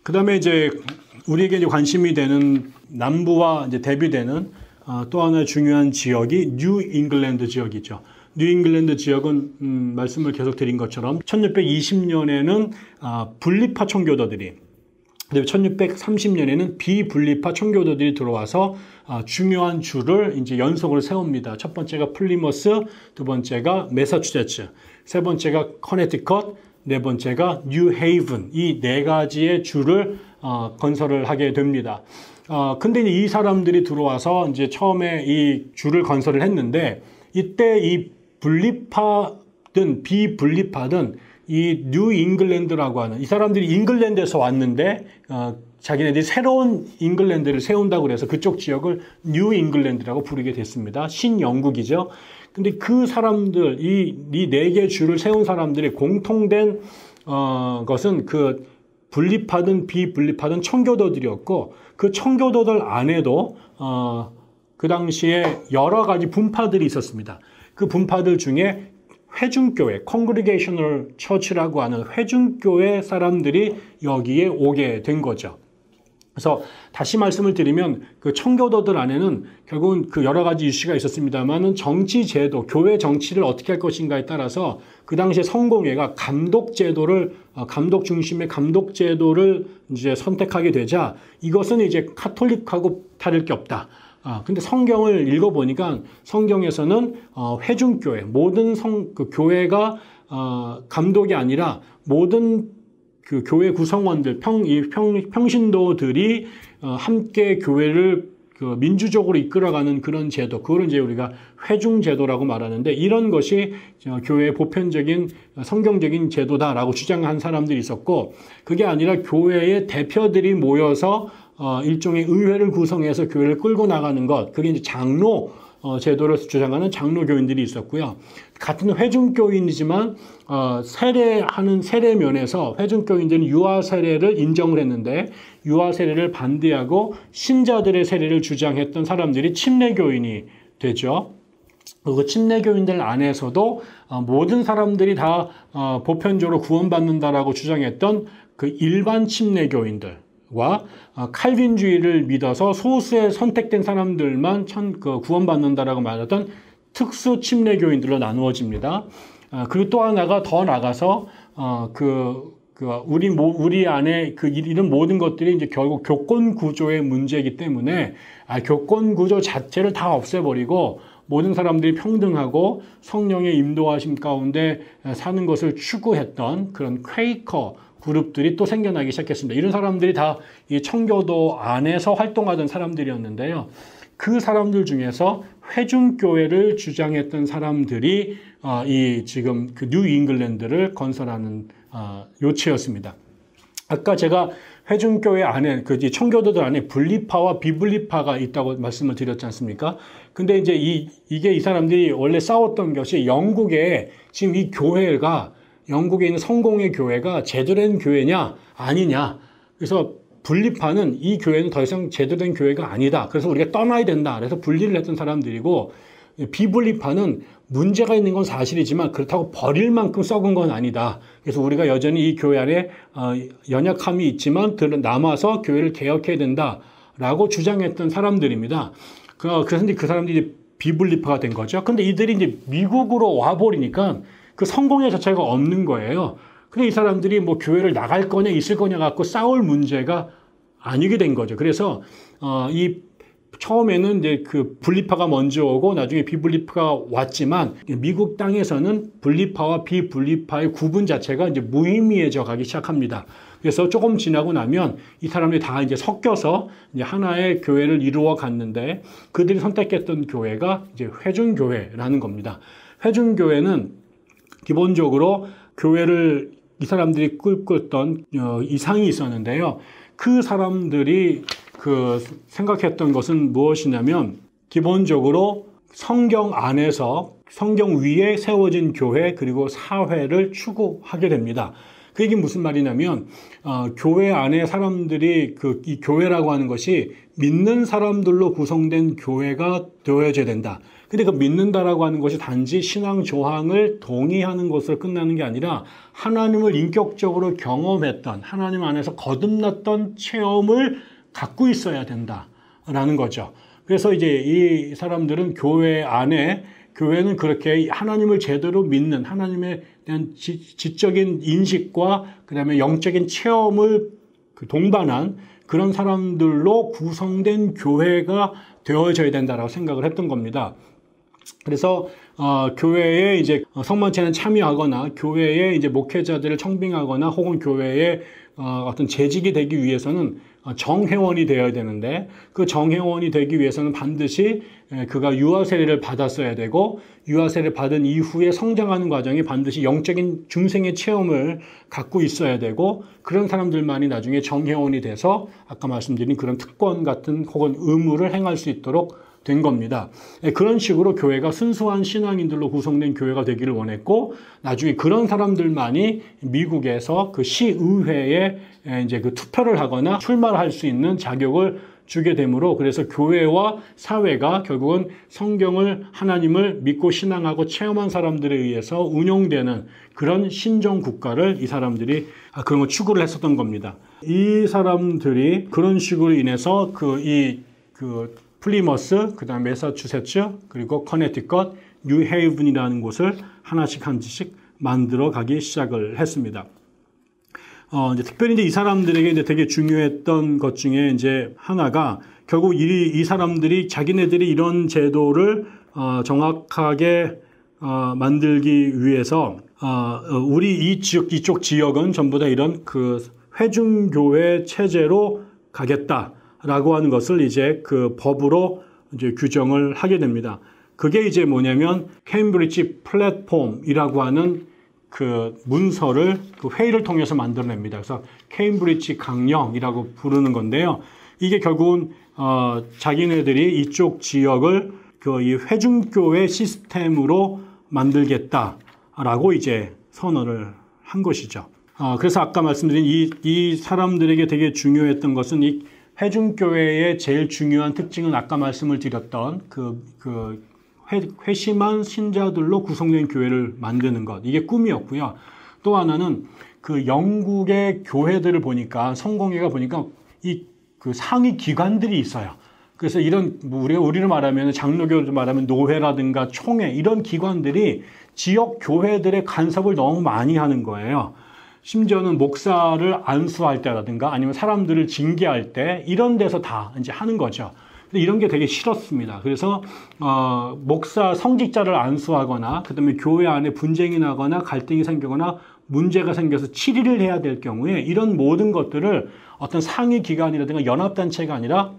그다음에 이제 우리에게 이제 관심이 되는 남부와 이제 대비되는 또 하나의 중요한 지역이 뉴 잉글랜드 지역이죠. 뉴 잉글랜드 지역은 말씀을 계속 드린 것처럼 1620년에는 분리파 청교도들이, 그리고 1630년에는 비분리파 청교도들이 들어와서 중요한 주를 이제 연속으로 세웁니다. 첫 번째가 플리머스, 두 번째가 매사추세츠, 세 번째가 커네티컷, 네 번째가 뉴헤이븐, 이 네 가지의 주를 건설을 하게 됩니다. 근데 이 사람들이 들어와서 이제 처음에 이 주를 건설을 했는데, 이때 이 분리파든 비분리파든 이 뉴 잉글랜드라고 하는, 이 사람들이 잉글랜드에서 왔는데 자기네들이 새로운 잉글랜드를 세운다고 그래서 그쪽 지역을 뉴 잉글랜드라고 부르게 됐습니다. 신영국이죠. 근데 그 사람들, 이 네 개 주를 세운 사람들의 공통된 것은 그 분리파든 비분리파든 청교도들이었고, 그 청교도들 안에도 그 당시에 여러 가지 분파들이 있었습니다. 그 분파들 중에 회중교회, Congregational Church라고 하는 회중교회 사람들이 여기에 오게 된 거죠. 그래서 다시 말씀을 드리면 그 청교도들 안에는 결국은 그 여러 가지 이슈가 있었습니다만은 정치 제도, 교회 정치를 어떻게 할 것인가에 따라서 그 당시에 성공회가 감독 제도를, 감독 중심의 감독 제도를 이제 선택하게 되자 이것은 이제 카톨릭하고 다를 게 없다. 근데 성경을 읽어보니까 성경에서는 회중교회, 모든 그 교회가 감독이 아니라 모든 그 교회 구성원들, 평신도들이 함께 교회를 그 민주적으로 이끌어가는 그런 제도, 그걸 이제 우리가 회중제도라고 말하는데, 이런 것이 교회의 보편적인 성경적인 제도다라고 주장한 사람들이 있었고, 그게 아니라 교회의 대표들이 모여서 일종의 의회를 구성해서 교회를 끌고 나가는 것, 그게 이제 장로 제도를 주장하는 장로교인들이 있었고요. 같은 회중교인이지만 세례하는 세례면에서 회중교인들은 유아 세례를 인정을 했는데, 유아 세례를 반대하고 신자들의 세례를 주장했던 사람들이 침례교인이 되죠. 그 침례교인들 안에서도 모든 사람들이 다 보편적으로 구원받는다라고 주장했던 그 일반 침례교인들과 칼빈주의를 믿어서 소수의 선택된 사람들만 구원받는다라고 말했던 특수 침례교인들로 나누어집니다. 그리고 또 하나가 더 나가서 우리 안에 이런 모든 것들이 이제 결국 교권 구조의 문제이기 때문에 교권 구조 자체를 다 없애버리고 모든 사람들이 평등하고 성령의 인도하심 가운데 사는 것을 추구했던 그런 퀘이커 그룹들이 또 생겨나기 시작했습니다. 이런 사람들이 다 이 청교도 안에서 활동하던 사람들이었는데요. 그 사람들 중에서 회중교회를 주장했던 사람들이 이 지금 그 뉴 잉글랜드를 건설하는 요체였습니다. 아까 제가 회중교회 안에, 그 청교도들 안에 분리파와 비분리파가 있다고 말씀을 드렸지 않습니까? 근데 이제 이게 이 사람들이 원래 싸웠던 것이 영국에 지금 이 교회가, 영국에 있는 성공의 교회가 제대로 된 교회냐 아니냐. 그래서 분리파는 이 교회는 더 이상 제대로 된 교회가 아니다. 그래서 우리가 떠나야 된다. 그래서 분리를 했던 사람들이고, 비분리파는 문제가 있는 건 사실이지만 그렇다고 버릴 만큼 썩은 건 아니다. 그래서 우리가 여전히 이 교회 안에 연약함이 있지만 남아서 교회를 개혁해야 된다라고 주장했던 사람들입니다. 그래서 이제 그 사람들이 비분리파가 된 거죠. 근데 이들이 이제 미국으로 와버리니까 그 성공의 자체가 없는 거예요. 근데 이 사람들이 뭐 교회를 나갈 거냐 있을 거냐 갖고 싸울 문제가 아니게 된 거죠. 그래서 처음에는 이제 그 분리파가 먼저 오고 나중에 비분리파가 왔지만 미국 땅에서는 분리파와 비분리파의 구분 자체가 이제 무의미해져 가기 시작합니다. 그래서 조금 지나고 나면 이 사람들이 다 이제 섞여서 이제 하나의 교회를 이루어 갔는데, 그들이 선택했던 교회가 이제 회중교회라는 겁니다. 회중교회는 기본적으로 교회를 이 사람들이 꿈꿨던 이상이 있었는데요. 그 사람들이 생각했던 것은 무엇이냐면, 기본적으로 성경 안에서 성경 위에 세워진 교회 그리고 사회를 추구하게 됩니다. 그 얘기는 무슨 말이냐면 교회 안에 사람들이 이 교회라고 하는 것이 믿는 사람들로 구성된 교회가 되어져야 된다. 근데 그 믿는다라고 하는 것이 단지 신앙 조항을 동의하는 것으로 끝나는 게 아니라 하나님을 인격적으로 경험했던, 하나님 안에서 거듭났던 체험을 갖고 있어야 된다라는 거죠. 그래서 이제 이 사람들은 교회 안에, 교회는 그렇게 하나님을 제대로 믿는, 하나님에 대한 지적인 인식과 그다음에 영적인 체험을 동반한 그런 사람들로 구성된 교회가 되어져야 된다라고 생각을 했던 겁니다. 그래서 교회에 이제 성만찬에 참여하거나 교회에 이제 목회자들을 청빙하거나 혹은 교회에 어떤 재직이 되기 위해서는 정회원이 되어야 되는데, 그 정회원이 되기 위해서는 반드시 그가 유아 세례를 받았어야 되고, 유아 세례를 받은 이후에 성장하는 과정이 반드시 영적인 중생의 체험을 갖고 있어야 되고, 그런 사람들만이 나중에 정회원이 돼서 아까 말씀드린 그런 특권 같은 혹은 의무를 행할 수 있도록 된 겁니다. 그런 식으로 교회가 순수한 신앙인들로 구성된 교회가 되기를 원했고, 나중에 그런 사람들만이 미국에서 그 시의회에 이제 그 투표를 하거나 출마를 할 수 있는 자격을 주게 되므로, 그래서 교회와 사회가 결국은 성경을, 하나님을 믿고 신앙하고 체험한 사람들에 의해서 운영되는 그런 신정 국가를 이 사람들이 그런 걸 추구를 했었던 겁니다. 이 사람들이 그런 식으로 인해서 플리머스, 그 다음에 매사추세츠, 그리고 커네티컷, 뉴헤이븐이라는 곳을 하나씩 만들어 가기 시작을 했습니다. 이제 특별히 이제 이 사람들에게 이제 되게 중요했던 것 중에 이제 하나가, 결국 이 사람들이 자기네들이 이런 제도를 정확하게 만들기 위해서 우리 이쪽 지역은 전부 다 이런 그 회중교회 체제로 가겠다라고 하는 것을 이제 그 법으로 이제 규정을 하게 됩니다. 그게 이제 뭐냐면 케임브리지 플랫폼이라고 하는 그 문서를 그 회의를 통해서 만들어냅니다. 그래서 케임브리지 강령이라고 부르는 건데요. 이게 결국은 자기네들이 이쪽 지역을 이 회중교회 시스템으로 만들겠다라고 이제 선언을 한 것이죠. 그래서 아까 말씀드린 이 사람들에게 되게 중요했던 것은 이 회중교회의 제일 중요한 특징은 아까 말씀을 드렸던 회심한 신자들로 구성된 교회를 만드는 것. 이게 꿈이었고요. 또 하나는 그 영국의 교회들을 보니까, 성공회가 보니까 그 상위 기관들이 있어요. 그래서 이런, 우리로 말하면 장로교로 말하면 노회라든가 총회, 이런 기관들이 지역 교회들의 간섭을 너무 많이 하는 거예요. 심지어는 목사를 안수할 때라든가 아니면 사람들을 징계할 때 이런 데서 다 이제 하는 거죠. 근데 이런 게 되게 싫었습니다. 그래서 목사 성직자를 안수하거나 그다음에 교회 안에 분쟁이 나거나 갈등이 생기거나 문제가 생겨서 치리를 해야 될 경우에 이런 모든 것들을 어떤 상위 기관이라든가 연합단체가 아니라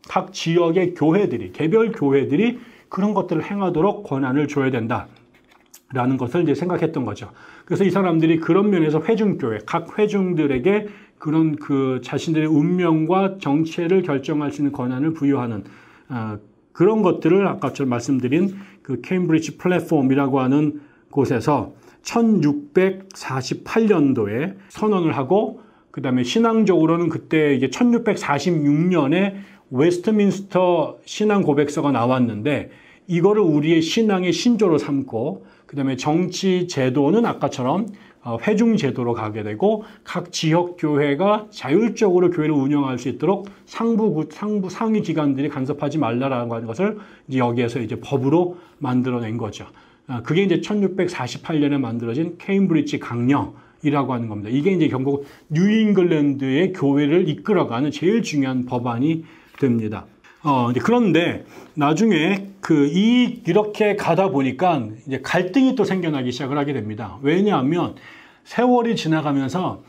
각 지역의 교회들이, 개별 교회들이 그런 것들을 행하도록 권한을 줘야 된다라는 것을 이제 생각했던 거죠. 그래서 이 사람들이 그런 면에서 회중교회, 각 회중들에게 그런 그 자신들의 운명과 정체를 결정할 수 있는 권한을 부여하는 그런 것들을 아까처럼 말씀드린 그 케임브리지 플랫폼이라고 하는 곳에서 1648년도에 선언을 하고, 그 다음에 신앙적으로는 그때 이게 1646년에 웨스트민스터 신앙 고백서가 나왔는데, 이거를 우리의 신앙의 신조로 삼고, 그 다음에 정치 제도는 아까처럼 회중 제도로 가게 되고, 각 지역 교회가 자율적으로 교회를 운영할 수 있도록 상부 상위 기관들이 간섭하지 말라라는 것을 이제 여기에서 이제 법으로 만들어낸 거죠. 그게 이제 1648년에 만들어진 케임브리지 강령이라고 하는 겁니다. 이게 이제 결국 뉴잉글랜드의 교회를 이끌어가는 제일 중요한 법안이 됩니다. 그런데 나중에 이렇게 가다 보니까 이제 갈등이 또 생겨나기 시작을 하게 됩니다. 왜냐하면 세월이 지나가면서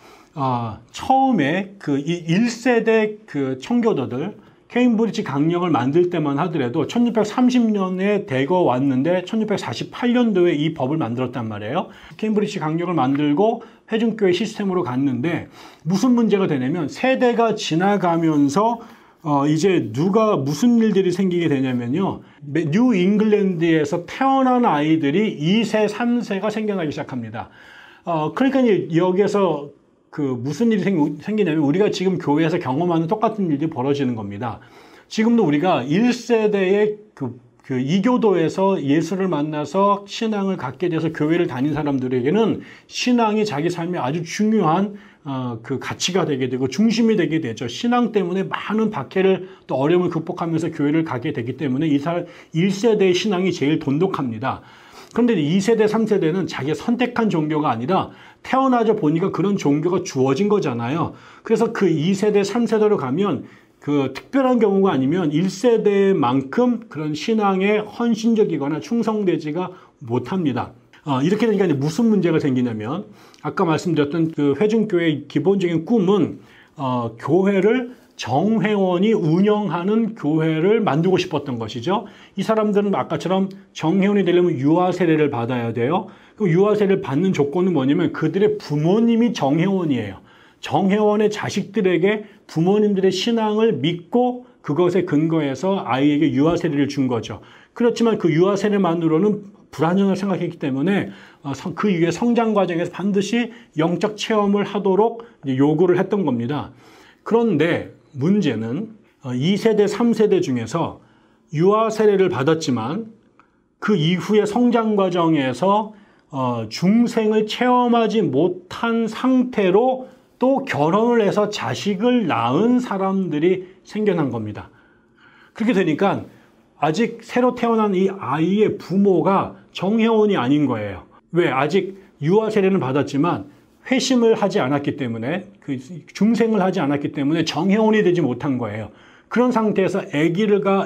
처음에 이 1세대 그 청교도들 케임브리지 강령을 만들 때만 하더라도 1630년에 대거 왔는데 1648년도에 이 법을 만들었단 말이에요. 케임브리지 강령을 만들고 회중교회 시스템으로 갔는데 무슨 문제가 되냐면 세대가 지나가면서 이제 무슨 일들이 생기게 되냐면요. 뉴 잉글랜드에서 태어난 아이들이 2세, 3세가 생겨나기 시작합니다. 그러니까 이제 여기에서 그 무슨 일이 생기냐면 우리가 지금 교회에서 경험하는 똑같은 일이 벌어지는 겁니다. 지금도 우리가 1세대의 그 이교도에서 예수를 만나서 신앙을 갖게 돼서 교회를 다닌 사람들에게는 신앙이 자기 삶에 아주 중요한 그 가치가 되게 되고 중심이 되게 되죠. 신앙 때문에 많은 박해를 또 어려움을 극복하면서 교회를 가게 되기 때문에 1세대의 신앙이 제일 돈독합니다. 그런데 2세대, 3세대는 자기가 선택한 종교가 아니라 태어나자 보니까 그런 종교가 주어진 거잖아요. 그래서 그 2세대, 3세대로 가면 그 특별한 경우가 아니면 1세대만큼 그런 신앙에 헌신적이거나 충성되지가 못합니다. 이렇게 되니까 이제 무슨 문제가 생기냐면 아까 말씀드렸던 그 회중교회의 기본적인 꿈은 교회를 정회원이 운영하는 교회를 만들고 싶었던 것이죠. 이 사람들은 아까처럼 정회원이 되려면 유아 세례를 받아야 돼요. 그 유아 세례를 받는 조건은 뭐냐면 그들의 부모님이 정회원이에요. 정회원의 자식들에게 부모님들의 신앙을 믿고 그것에 근거해서 아이에게 유아 세례를 준 거죠. 그렇지만 그 유아 세례만으로는 불완전을 생각했기 때문에 그 이후에 성장 과정에서 반드시 영적 체험을 하도록 요구를 했던 겁니다. 그런데 문제는 2세대, 3세대 중에서 유아 세례를 받았지만 그 이후의 성장 과정에서 중생을 체험하지 못한 상태로 또 결혼을 해서 자식을 낳은 사람들이 생겨난 겁니다. 그렇게 되니까 아직 새로 태어난 이 아이의 부모가 정회원이 아닌 거예요. 왜? 아직 유아 세례는 받았지만 회심을 하지 않았기 때문에 그 중생을 하지 않았기 때문에 정회원이 되지 못한 거예요. 그런 상태에서 아기가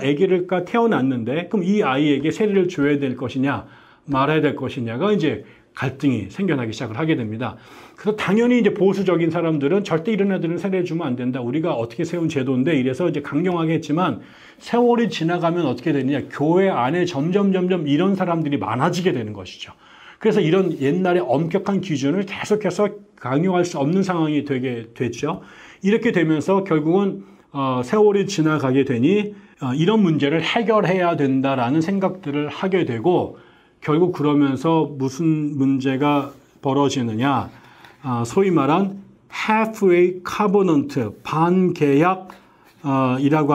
태어났는데 그럼 이 아이에게 세례를 줘야 될 것이냐 말아야 될 것이냐가 이제 갈등이 생겨나기 시작을 하게 됩니다. 그래서 당연히 이제 보수적인 사람들은 절대 이런 애들은 세례를 주면 안 된다. 우리가 어떻게 세운 제도인데 이래서 이제 강경하게 했지만 세월이 지나가면 어떻게 되느냐. 교회 안에 점점 이런 사람들이 많아지게 되는 것이죠. 그래서 이런 옛날의 엄격한 기준을 계속해서 강요할 수 없는 상황이 되게 됐죠. 이렇게 되면서 결국은 세월이 지나가게 되니 이런 문제를 해결해야 된다라는 생각들을 하게 되고 결국 그러면서 무슨 문제가 벌어지느냐. 소위 말한 halfway covenant, 반계약이라고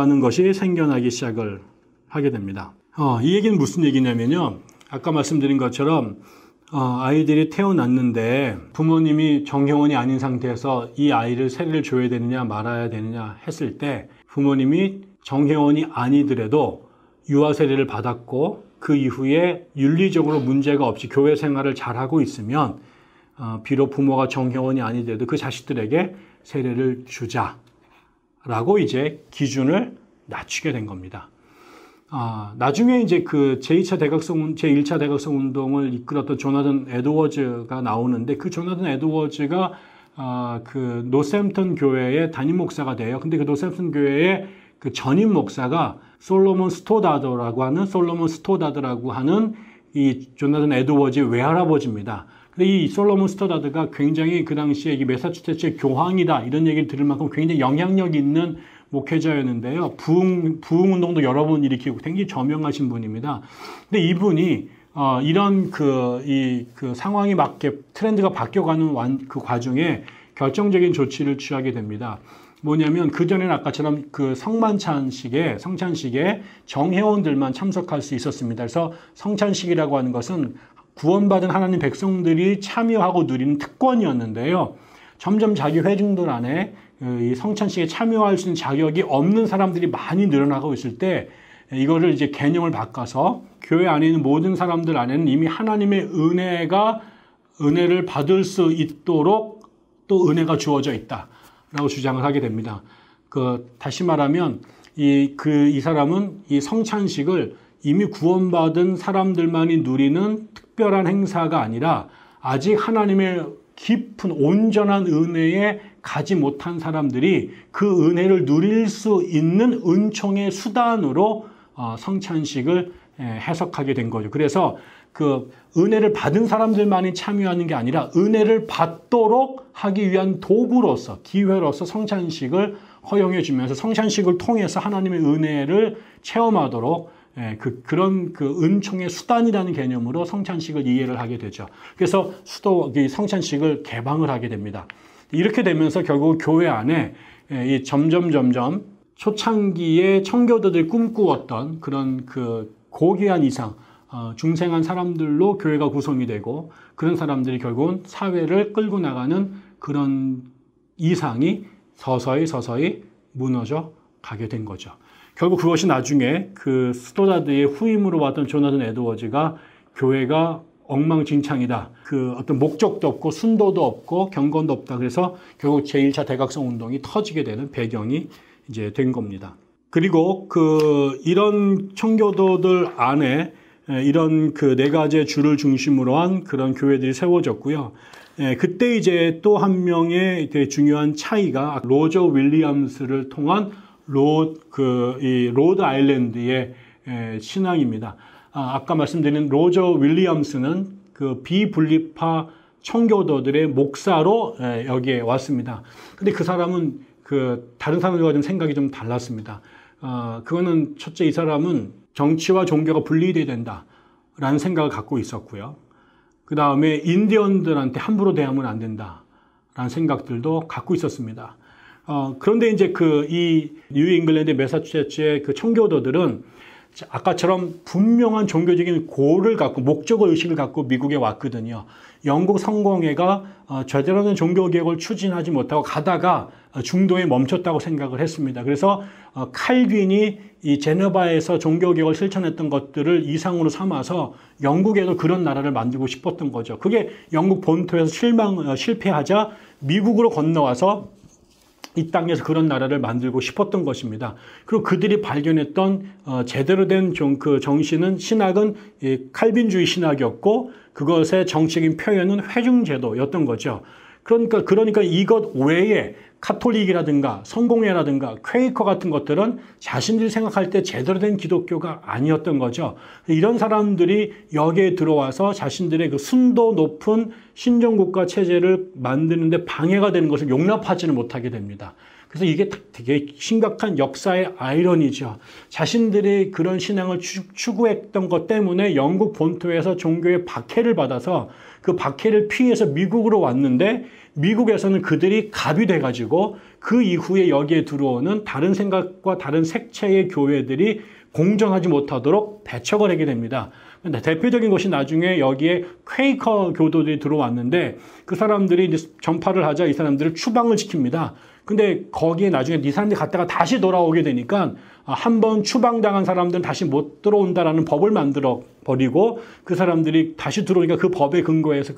하는 것이 생겨나기 시작을 하게 됩니다. 이 얘기는 무슨 얘기냐면요. 아까 말씀드린 것처럼 아이들이 태어났는데 부모님이 정회원이 아닌 상태에서 이 아이를 세례를 줘야 되느냐 말아야 되느냐 했을 때 부모님이 정회원이 아니더라도 유아 세례를 받았고 그 이후에 윤리적으로 문제가 없이 교회 생활을 잘하고 있으면 비록 부모가 정회원이 아니더라도 그 자식들에게 세례를 주자라고 이제 기준을 낮추게 된 겁니다. 나중에 이제 그 제1차 대각성 운동을 이끌었던 조나단 에드워즈가 나오는데 그 조나단 에드워즈가 그 노샘턴 교회의 담임 목사가 돼요. 근데 그 노샘턴 교회의 그 전임 목사가 솔로몬 스토다드라고 하는 이 조나단 에드워즈의 외할아버지입니다. 근데 이 솔로몬 스토다드가 굉장히 그 당시에 이 매사추세츠의 교황이다 이런 얘기를 들을 만큼 굉장히 영향력 있는 목회자였는데요. 부흥 운동도 여러 번 일으키고 굉장히 저명하신 분입니다. 근데 이분이 이런 그 상황이 맞게 트렌드가 바뀌어가는 그 과정에 결정적인 조치를 취하게 됩니다. 뭐냐면 그전에는 아까처럼 그 성찬식에 정회원들만 참석할 수 있었습니다. 그래서 성찬식이라고 하는 것은 구원받은 하나님 백성들이 참여하고 누리는 특권이었는데요. 점점 자기 회중들 안에 이 성찬식에 참여할 수 있는 자격이 없는 사람들이 많이 늘어나고 있을 때 이거를 이제 개념을 바꿔서 교회 안에 있는 모든 사람들 안에는 이미 하나님의 은혜를 받을 수 있도록 또 은혜가 주어져 있다라고 주장을 하게 됩니다. 다시 말하면 이 사람은 이 성찬식을 이미 구원받은 사람들만이 누리는 특별한 행사가 아니라 아직 하나님의 깊은 온전한 은혜에 가지 못한 사람들이 그 은혜를 누릴 수 있는 은총의 수단으로 성찬식을 해석하게 된 거죠. 그래서 그 은혜를 받은 사람들만이 참여하는 게 아니라 은혜를 받도록 하기 위한 도구로서 기회로서 성찬식을 허용해 주면서 성찬식을 통해서 하나님의 은혜를 체험하도록 그런 은총의 수단이라는 개념으로 성찬식을 이해를 하게 되죠. 그래서 성찬식을 개방을 하게 됩니다. 이렇게 되면서 결국 교회 안에 점점 초창기에 청교도들이 꿈꾸었던 그런 고귀한 이상, 중생한 사람들로 교회가 구성이 되고 그런 사람들이 결국은 사회를 끌고 나가는 그런 이상이 서서히 무너져 가게 된 거죠. 결국 그것이 나중에 스토다드의 후임으로 왔던 조나단 에드워즈가 교회가 엉망진창이다. 어떤 목적도 없고 순도도 없고 경건도 없다. 그래서 결국 제1차 대각성 운동이 터지게 되는 배경이 이제 된 겁니다. 그리고 이런 청교도들 안에 이런 네 가지의 주를 중심으로 한 그런 교회들이 세워졌고요. 그때 이제 또 한 명의 되게 중요한 차이가 로저 윌리엄스를 통한 로드 아일랜드의 신앙입니다. 아까 말씀드린 로저 윌리엄스는 비분리파 청교도들의 목사로 여기에 왔습니다. 근데 그 사람은 다른 사람들과 좀 생각이 좀 달랐습니다. 그거는 첫째 이 사람은 정치와 종교가 분리돼야 된다라는 생각을 갖고 있었고요. 그 다음에 인디언들한테 함부로 대하면 안 된다라는 생각들도 갖고 있었습니다. 그런데 이제 이 뉴잉글랜드 매사추세츠의 청교도들은 아까처럼 분명한 종교적인 고를 갖고 목적을 의식을 갖고 미국에 왔거든요. 영국 성공회가 제대로 된 종교개혁을 추진하지 못하고 가다가 중도에 멈췄다고 생각을 했습니다. 그래서 칼빈이 이 제네바에서 종교개혁을 실천했던 것들을 이상으로 삼아서 영국에도 그런 나라를 만들고 싶었던 거죠. 그게 영국 본토에서 실패하자 미국으로 건너와서 이 땅에서 그런 나라를 만들고 싶었던 것입니다. 그리고 그들이 발견했던 제대로 된 정신은 신학은 칼빈주의 신학이었고 그것의 정치적인 표현은 회중제도였던 거죠. 그러니까 이것 외에 카톨릭이라든가 성공회라든가 퀘이커 같은 것들은 자신들이 생각할 때 제대로 된 기독교가 아니었던 거죠. 이런 사람들이 여기에 들어와서 자신들의 순도 높은 신정국가 체제를 만드는데 방해가 되는 것을 용납하지는 못하게 됩니다. 그래서 이게 되게 심각한 역사의 아이러니죠. 자신들이 그런 신앙을 추구했던 것 때문에 영국 본토에서 종교의 박해를 받아서 그 박해를 피해서 미국으로 왔는데 미국에서는 그들이 갑이 돼가지고 그 이후에 여기에 들어오는 다른 생각과 다른 색채의 교회들이 공존하지 못하도록 배척을 하게 됩니다. 근데 대표적인 것이 나중에 여기에 퀘이커 교도들이 들어왔는데 그 사람들이 이제 전파를 하자 이 사람들을 추방을 시킵니다. 근데 거기에 나중에 이 사람들이 갔다가 다시 돌아오게 되니까 한번 추방당한 사람들은 다시 못 들어온다라는 법을 만들어 버리고 그 사람들이 다시 들어오니까 그 법에 근거해서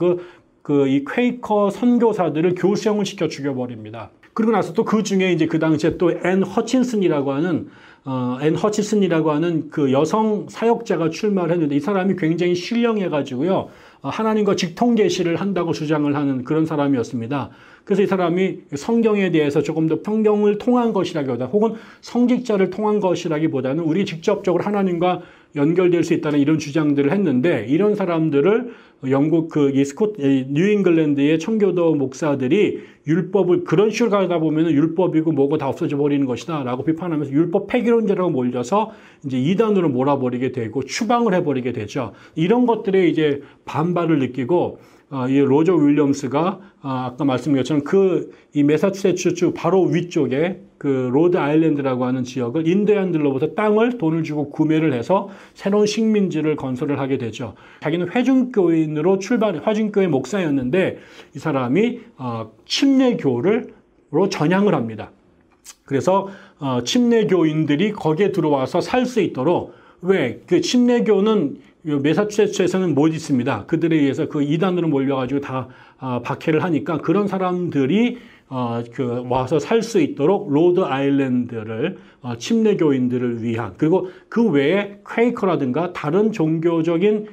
이 퀘이커 선교사들을 교수형을 시켜 죽여버립니다. 그리고 나서 또 그 중에 이제 그 당시에 또 앤 허친슨이라고 하는 그 여성 사역자가 출마를 했는데 이 사람이 굉장히 신령해가지고요. 하나님과 직통 계시를 한다고 주장을 하는 그런 사람이었습니다. 그래서 이 사람이 성경에 대해서 조금 더 성경을 통한 것이라기보다 혹은 성직자를 통한 것이라기보다는 우리 직접적으로 하나님과 연결될 수 있다는 이런 주장들을 했는데 이런 사람들을 영국 뉴잉글랜드의 청교도 목사들이 율법을 그런 식으로 가다 보면 율법이고 뭐고 다 없어져 버리는 것이다 라고 비판하면서 율법 폐기론자라고 몰려서 이제 이단으로 몰아버리게 되고 추방을 해버리게 되죠. 이런 것들에 이제 반발을 느끼고 이 로저 윌리엄스가 아까 말씀드린 것처럼 이 매사추세츠 바로 위쪽에 로드 아일랜드라고 하는 지역을 인디언들로부터 돈을 주고 구매를 해서 새로운 식민지를 건설을 하게 되죠. 자기는 회중교인으로 회중교회 목사였는데 이 사람이 침례교로 전향을 합니다. 그래서 침례교인들이 거기에 들어와서 살 수 있도록 왜 침례교는 매사추세츠에서는 못 있습니다. 그들에 의해서 이단으로 몰려가지고 다 박해를 하니까 그런 사람들이 와서 살 수 있도록 로드 아일랜드를 침례교인들을 위한 그리고 그 외에 퀘이커라든가 다른 종교적인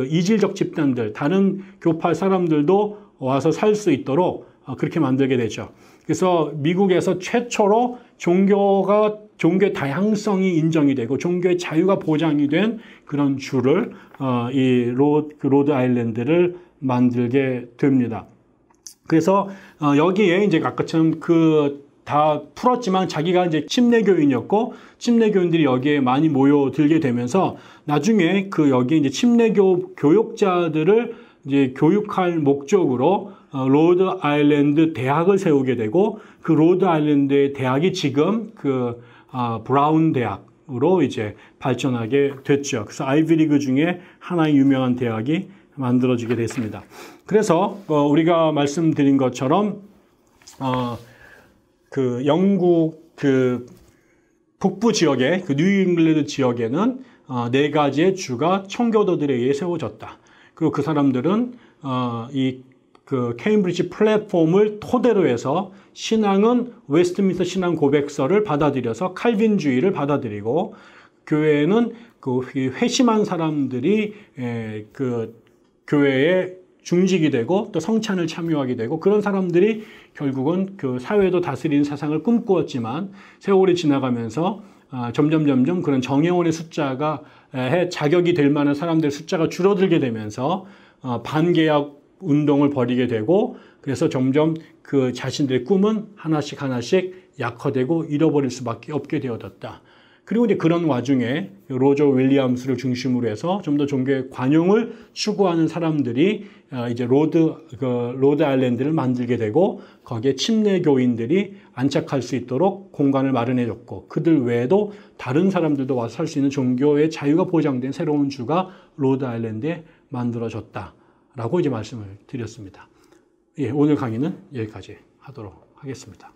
이질적 집단들 다른 교파 사람들도 와서 살 수 있도록 그렇게 만들게 되죠. 그래서 미국에서 최초로 종교의 다양성이 인정이 되고 종교의 자유가 보장이 된 그런 주를 이 로드 아일랜드를 만들게 됩니다. 그래서 여기에 이제 아까처럼 다 풀었지만 자기가 이제 침례교인이었고 침례교인들이 여기에 많이 모여들게 되면서 나중에 그 여기 이제 침례교 교육자들을 이제 교육할 목적으로 로드 아일랜드 대학을 세우게 되고 그 로드 아일랜드의 대학이 지금 그 브라운 대학으로 이제 발전하게 됐죠. 그래서 아이비리그 중에 하나의 유명한 대학이 만들어지게 됐습니다. 그래서 우리가 말씀드린 것처럼 그 영국 그 북부 지역의 그 뉴잉글랜드 지역에는 4가지의 주가 청교도들에 의해 세워졌다. 그리고 그 사람들은 이 그 케임브리지 플랫폼을 토대로 해서 신앙은 웨스트민스터 신앙 고백서를 받아들여서 칼빈주의를 받아들이고 교회는 그 회심한 사람들이 그 교회에 중직이 되고 또 성찬을 참여하게 되고 그런 사람들이 결국은 그 사회도 다스리는 사상을 꿈꾸었지만 세월이 지나가면서 점점 그런 정예원의 숫자가 자격이 될 만한 사람들의 숫자가 줄어들게 되면서 반개혁 운동을 벌이게 되고 그래서 점점 그 자신들의 꿈은 하나씩 약화되고 잃어버릴 수밖에 없게 되어졌다. 그리고 이제 그런 와중에 로저 윌리엄스를 중심으로 해서 좀 더 종교의 관용을 추구하는 사람들이 이제 로드 아일랜드를 만들게 되고 거기에 침례교인들이 안착할 수 있도록 공간을 마련해 줬고 그들 외에도 다른 사람들도 와서 살 수 있는 종교의 자유가 보장된 새로운 주가 로드 아일랜드에 만들어졌다라고 이제 말씀을 드렸습니다. 예, 오늘 강의는 여기까지 하도록 하겠습니다.